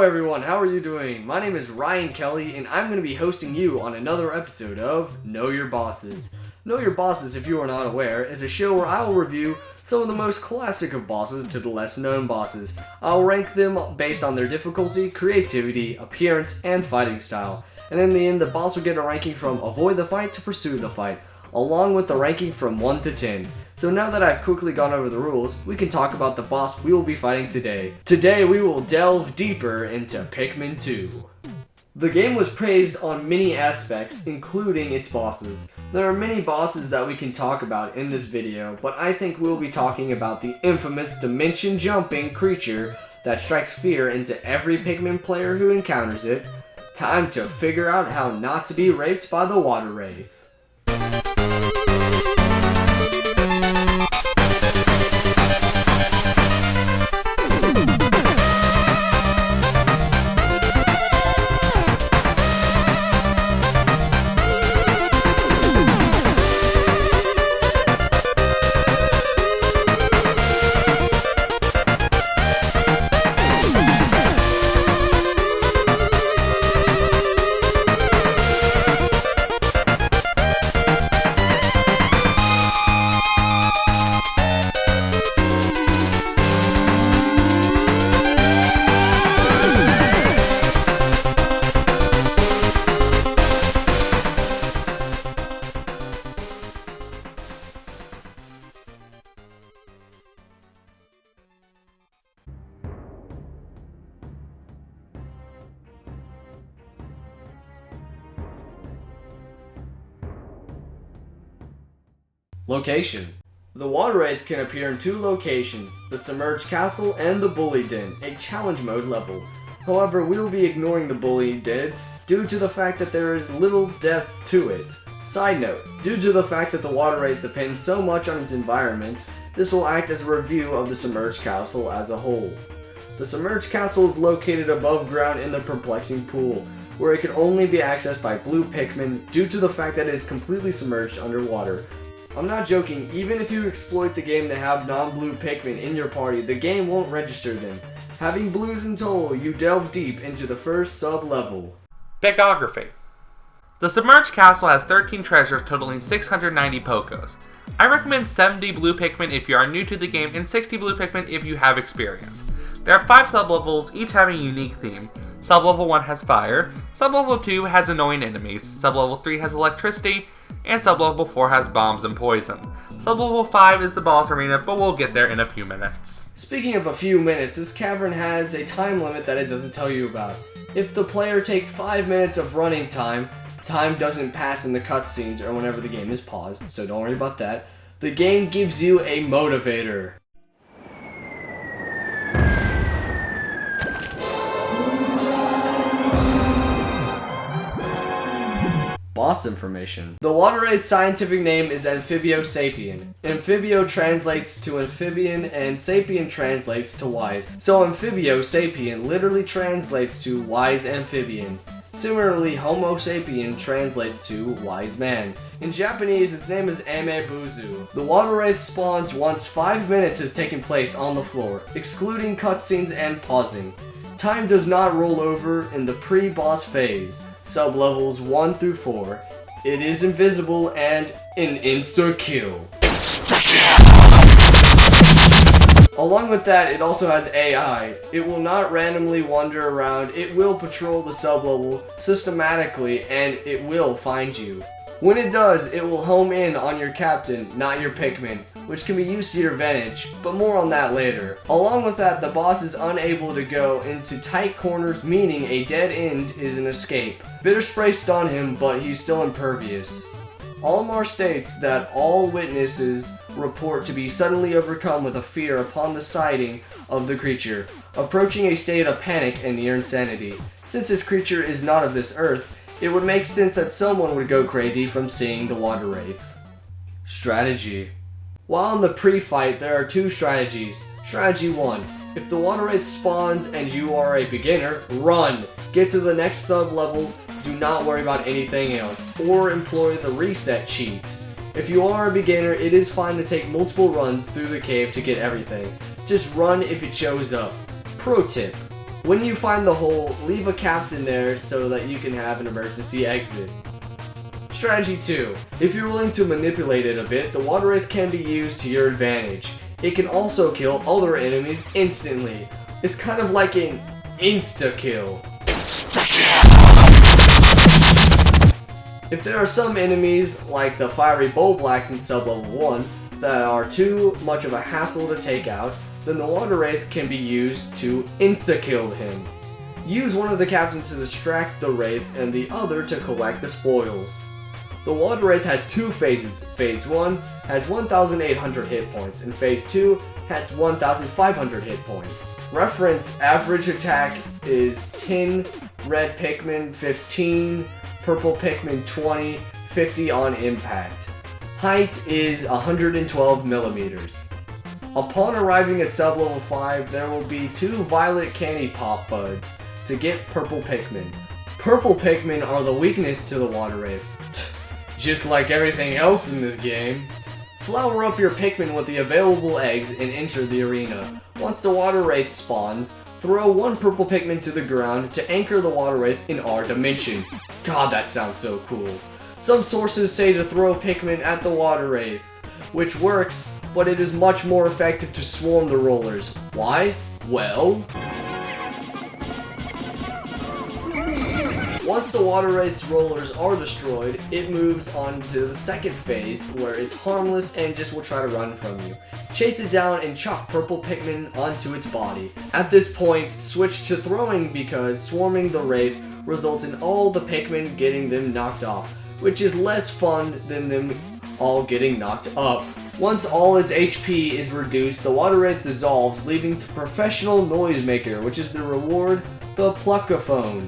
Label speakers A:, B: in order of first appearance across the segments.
A: everyone, how are you doing? My name is Ryan Kelly and I'm going to be hosting you on another episode of Know Your Bosses. Know Your Bosses, if you are not aware, is a show where I will review some of the most classic of bosses to the less known bosses. I'll rank them based on their difficulty, creativity, appearance, and fighting style. And in the end, the boss will get a ranking from avoid the fight to pursue the fight, along with the ranking from 1 to 10. So now that I've quickly gone over the rules, we can talk about the boss we will be fighting today. Today we will delve deeper into Pikmin 2. The game was praised on many aspects, including its bosses. There are many bosses that we can talk about in this video, but I think we'll be talking about the infamous dimension-jumping creature that strikes fear into every Pikmin player who encounters it. Time to figure out how not to be raped by the Waterwraith. Location. The Waterwraith can appear in two locations, the Submerged Castle and the Bully Den, a challenge mode level. However, we will be ignoring the Bully Den due to the fact that there is little depth to it. Side note, due to the fact that the Waterwraith depends so much on its environment, this will act as a review of the Submerged Castle as a whole. The Submerged Castle is located above ground in the perplexing pool, where it can only be accessed by blue Pikmin due to the fact that it is completely submerged underwater. I'm not joking, even if you exploit the game to have non-blue Pikmin in your party, the game won't register them. Having blues in total, you delve deep into the first sub-level.
B: Bibliography. The Submerged Castle has 13 treasures totaling 690 Pokos. I recommend 70 blue Pikmin if you are new to the game and 60 blue Pikmin if you have experience. There are 5 sub-levels, each having a unique theme. Sub-level 1 has fire, sub-level 2 has annoying enemies, sub-level 3 has electricity, and sub-level 4 has bombs and poison. Sub-level 5 is the boss arena, but we'll get there in a few minutes.
A: Speaking of a few minutes, this cavern has a time limit that it doesn't tell you about. If the player takes 5 minutes of running time, time doesn't pass in the cutscenes or whenever the game is paused, so don't worry about that. The game gives you a motivator. Boss information. The Waterwraith's scientific name is Amphibio sapien. Amphibio translates to amphibian and sapien translates to wise. So Amphibio sapien literally translates to wise amphibian. Similarly, Homo sapien translates to wise man. In Japanese, its name is Amebuzu. The Waterwraith spawns once 5 minutes has taken place on the floor, excluding cutscenes and pausing. Time does not roll over in the pre-boss phase. Sub-levels 1 through 4. It is invisible and an insta-kill. Along with that, it also has AI. It will not randomly wander around, it will patrol the sub-level systematically, and it will find you. When it does, it will home in on your captain, not your Pikmin, which can be used to your advantage, but more on that later. Along with that, the boss is unable to go into tight corners, meaning a dead end is an escape. Bitter spray stun him, but he's still impervious. Almar states that all witnesses report to be suddenly overcome with a fear upon the sighting of the creature, approaching a state of panic and near insanity. Since this creature is not of this earth, it would make sense that someone would go crazy from seeing the Waterwraith. Strategy. While in the pre-fight, there are 2 strategies. Strategy 1. If the Waterwraith spawns and you are a beginner, run! Get to the next sub-level, do not worry about anything else, or employ the reset cheat. If you are a beginner, it is fine to take multiple runs through the cave to get everything. Just run if it shows up. Pro tip. When you find the hole, leave a captain there so that you can have an emergency exit. Strategy 2. If you're willing to manipulate it a bit, the Waterwraith can be used to your advantage. It can also kill other enemies instantly. It's kind of like an insta-kill. If there are some enemies, like the fiery Bullblacks in sub-level 1, that are too much of a hassle to take out, then the Waterwraith can be used to insta-kill him. Use one of the captains to distract the Wraith and the other to collect the spoils. The Waterwraith has 2 phases. Phase 1 has 1,800 hit points, and Phase 2 has 1,500 hit points. Reference average attack is 10, red Pikmin 15, purple Pikmin 20, 50 on impact. Height is 112 millimeters. Upon arriving at sub-level 5, there will be 2 violet candy pop buds to get purple Pikmin. Purple Pikmin are the weakness to the Waterwraith. Just like everything else in this game. Flower up your Pikmin with the available eggs and enter the arena. Once the Waterwraith spawns, throw 1 purple Pikmin to the ground to anchor the Waterwraith in our dimension. God, that sounds so cool. Some sources say to throw Pikmin at the Waterwraith, which works, but it is much more effective to swarm the rollers. Why? Well, once the Waterwraith's rollers are destroyed, it moves on to the second phase where it's harmless and just will try to run from you. Chase it down and chop purple Pikmin onto its body. At this point, switch to throwing because swarming the Wraith results in all the Pikmin getting them knocked off, which is less fun than them all getting knocked up. Once all its HP is reduced, the Waterwraith dissolves, leaving the professional noisemaker, which is the reward, the Pluckaphone.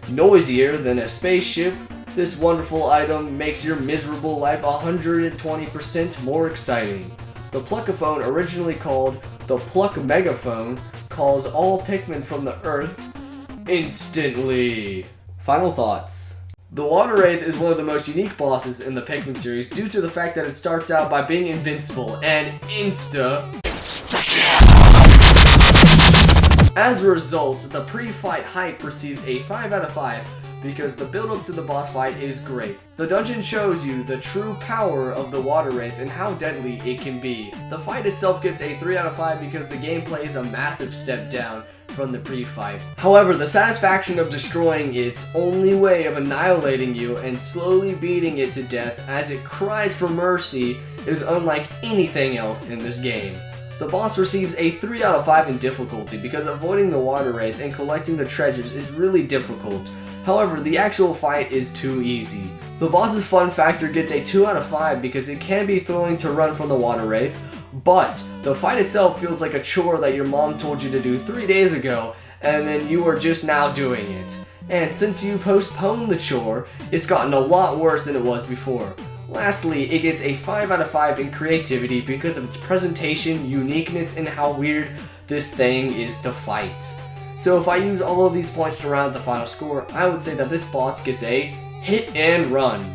A: Noisier than a spaceship, this wonderful item makes your miserable life 120% more exciting. The Pluckaphone, originally called the Pluck Megaphone, calls all Pikmin from the Earth instantly. Final thoughts. The Waterwraith is one of the most unique bosses in the Pikmin series due to the fact that it starts out by being invincible and insta. As a result, the pre-fight hype receives a 5 out of 5 because the build-up to the boss fight is great. The dungeon shows you the true power of the Waterwraith and how deadly it can be. The fight itself gets a 3 out of 5 because the gameplay is a massive step down from the pre-fight. However, the satisfaction of destroying its only way of annihilating you and slowly beating it to death as it cries for mercy is unlike anything else in this game. The boss receives a 3 out of 5 in difficulty because avoiding the Waterwraith and collecting the treasures is really difficult. However, the actual fight is too easy. The boss's fun factor gets a 2 out of 5 because it can be thrilling to run from the Waterwraith, but the fight itself feels like a chore that your mom told you to do 3 days ago and then you are just now doing it. And since you postponed the chore, it's gotten a lot worse than it was before. Lastly, it gets a 5 out of 5 in creativity because of its presentation, uniqueness, and how weird this thing is to fight. So if I use all of these points to round out the final score, I would say that this boss gets a hit and run.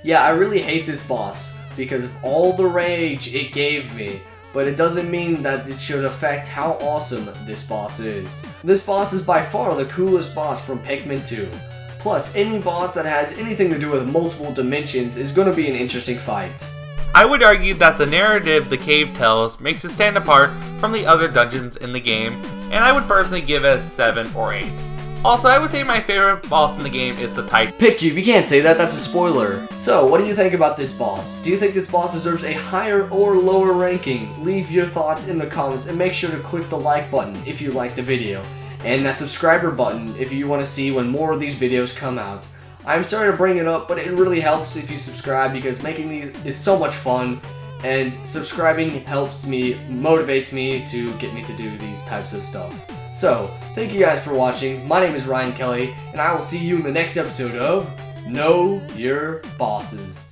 A: Yeah, I really hate this boss because of all the rage it gave me, but it doesn't mean that it should affect how awesome this boss is. This boss is by far the coolest boss from Pikmin 2. Plus, any boss that has anything to do with multiple dimensions is going to be an interesting fight.
B: I would argue that the narrative the cave tells makes it stand apart from the other dungeons in the game, and I would personally give it a 7 or 8. Also, I would say my favorite boss in the game is the Titan.
A: Pikmin, you can't say that, that's a spoiler. So, what do you think about this boss? Do you think this boss deserves a higher or lower ranking? Leave your thoughts in the comments and make sure to click the like button if you liked the video. And that subscriber button if you want to see when more of these videos come out. I'm sorry to bring it up, but it really helps if you subscribe because making these is so much fun, and subscribing helps me, motivates me to get me to do these types of stuff. So, thank you guys for watching. My name is Ryan Kelly, and I will see you in the next episode of Know Your Bosses.